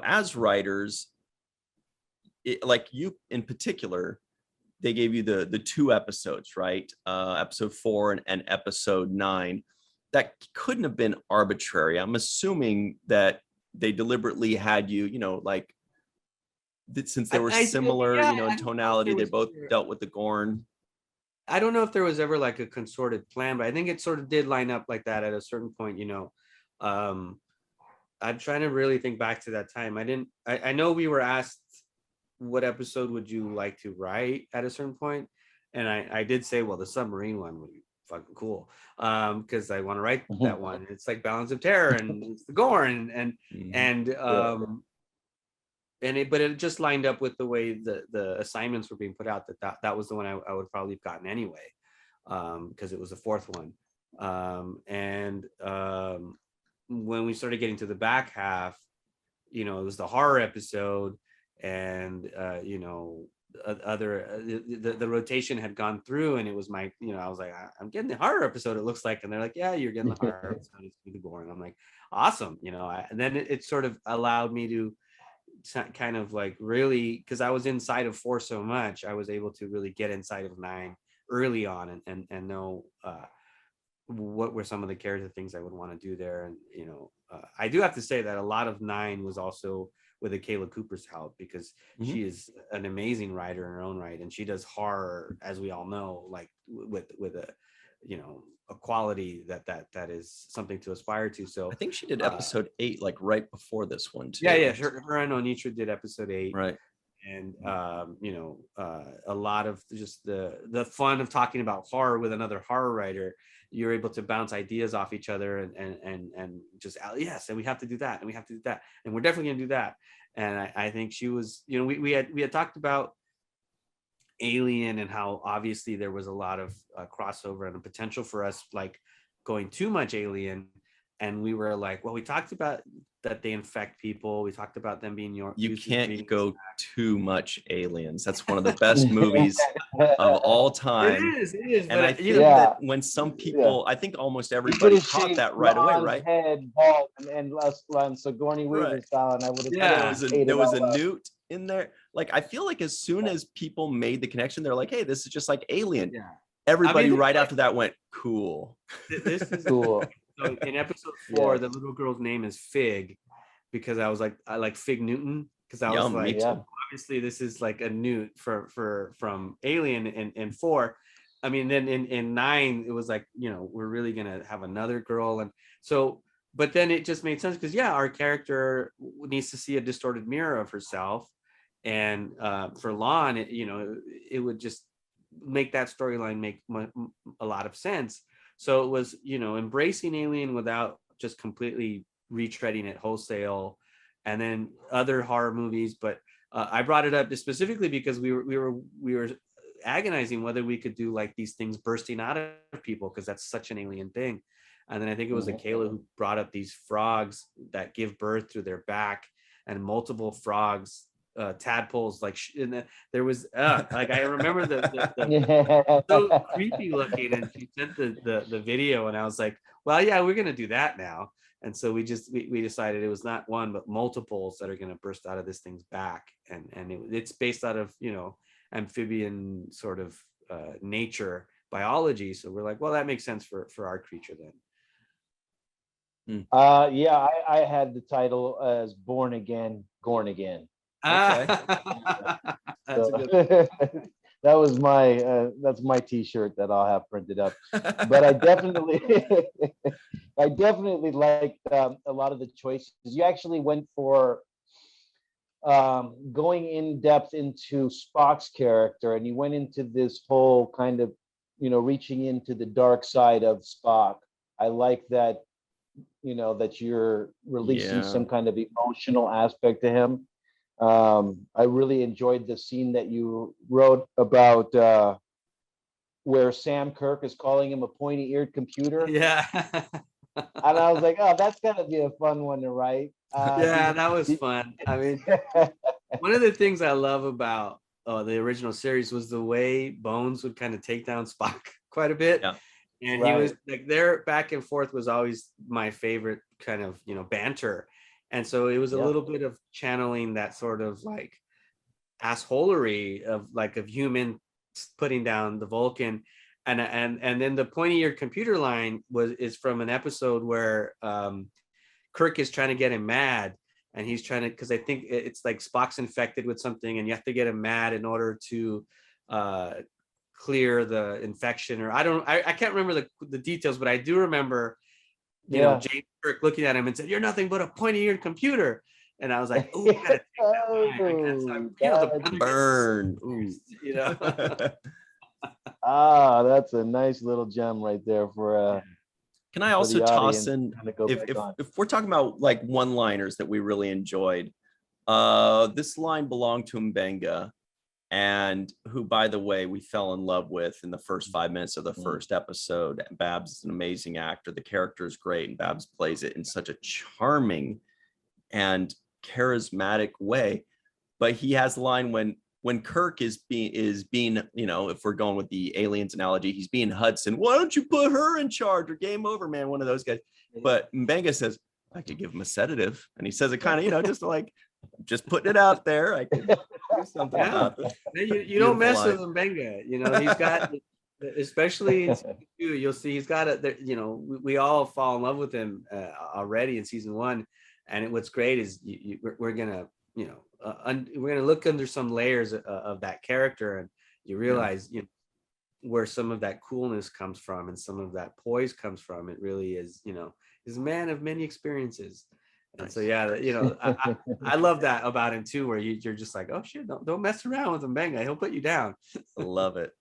as writers, like you in particular, they gave you the 2 episodes, right? Episode 4 and episode 9. That couldn't have been arbitrary. I'm assuming that they deliberately had you, like, since they were similar, in tonality, they both dealt with the Gorn. I don't know if there was ever like a consorted plan, but I think it sort of did line up like that at a certain point. I'm trying to really think back to that time. I know we were asked, what episode would you like to write at a certain point? And I did say, well, the submarine one would be fucking cool. Because I want to write that one. It's like Balance of Terror and it's the Gorn but it just lined up with the way the assignments were being put out, that was the one I would probably have gotten anyway, because it was the 4th one. When we started getting to the back half, it was the horror episode, and the rotation had gone through, and it was my, I was like, I'm getting the horror episode, it looks like, and they're like, yeah, you're getting the horror episode, it's the Gore. And I'm like, awesome, and then it sort of allowed me to kind of like really, because I was inside of 4 so much, I was able to really get inside of 9 early on and know what were some of the character things I would want to do there. And I do have to say that a lot of 9 was also with Kayla Cooper's help, because she is an amazing writer in her own right, and she does horror, as we all know, like with a a quality that is something to aspire to. So I think she did episode 8 like right before this one too. Yeah, her and Onitra did episode 8, right? And a lot of just the fun of talking about horror with another horror writer. You're able to bounce ideas off each other and just, yes, and we have to do that, and we have to do that, and we're definitely gonna do that. And I think she was, we had talked about Alien and how obviously there was a lot of crossover and a potential for us like going too much Alien. And we were like, well, we talked about that they infect people. We talked about them being you can't go too much Aliens. That's one of the best movies of all time. It is. And I think that when some people, I think almost everybody caught that right away, right? Head, bald, and Sigourney Weaver style, and I would have there was a newt in there. Like, I feel like as soon as people made the connection, they're like, hey, this is just like Alien. Yeah. Everybody after that went, cool. This is cool. So in episode 4, the little girl's name is Fig, because I like Fig Newton, because I was like, obviously this is like a newt from Alien in 4. I mean, then in 9 it was like, we're really gonna have another girl, and so, but then it just made sense because our character needs to see a distorted mirror of herself, and for Lon, it would just make that storyline make a lot of sense. So it was, embracing Alien without just completely retreading it wholesale, and then other horror movies. But I brought it up specifically because we were agonizing whether we could do like these things bursting out of people, because that's such an Alien thing. And then I think it was Kayla who brought up these frogs that give birth through their back, and multiple frogs, tadpoles, like there was like, I remember the so creepy looking, and she sent the video, and I was like, well, yeah, we're gonna do that now. And so we decided it was not one but multiples that are gonna burst out of this thing's back, and it's based out of amphibian sort of nature biology. So we're like, well, that makes sense for our creature then. I had the title as Born Again, Gorn Again. Okay. That's a good that was that's my t-shirt that I'll have printed up. But I definitely liked a lot of the choices. You actually went for going in depth into Spock's character, and you went into this whole kind of reaching into the dark side of Spock. I like that, that you're releasing some kind of emotional aspect to him. I really enjoyed the scene that you wrote about where Sam Kirk is calling him a pointy-eared computer. Yeah. And I was like, oh, that's gotta be a fun one to write. That was fun. I mean, one of the things I love about the original series was the way Bones would kind of take down Spock quite a bit. Yeah. And he was like, their back and forth was always my favorite kind of, banter. And so it was a little bit of channeling that sort of like assholery of human putting down the Vulcan. And then the pointy-eared computer line is from an episode where Kirk is trying to get him mad, and he's trying to, because I think it's like Spock's infected with something, and you have to get him mad in order to clear the infection. Or I can't remember the details, but I do remember, you know, James Kirk looking at him and said, "You're nothing but a pointy-eared computer." And I was like, "Oh, gotta take that line." You know, the burn. You know. That's a nice little gem right there for Can I also toss in, if if we're talking about like one-liners that we really enjoyed, this line belonged to Mbenga, and who, by the way, we fell in love with in the first 5 minutes of the first episode. Babs is an amazing actor. The character is great, and Babs plays it in such a charming and charismatic way. But he has a line when Kirk is being, you know, if we're going with the aliens analogy, he's being Hudson. Why don't you put her in charge, or game over, man? One of those guys. But Mbenga says, I could give him a sedative. And he says it kind of, you know, just like, just putting it out there. I could do something about this. You don't mess with Mbenga. You know, he's got, especially in season 2, you'll see he's got a, you know, we all fall in love with him already in season 1. And what's great is we're going to, you know, we're going to look under some layers of that character, and you realize, you know, where some of that coolness comes from and some of that poise comes from. It really is, you know, he's a man of many experiences. And so, yeah, you know, I love that about him too, where you're just like, oh shit, don't mess around with Mbenga. He'll put you down. I love it.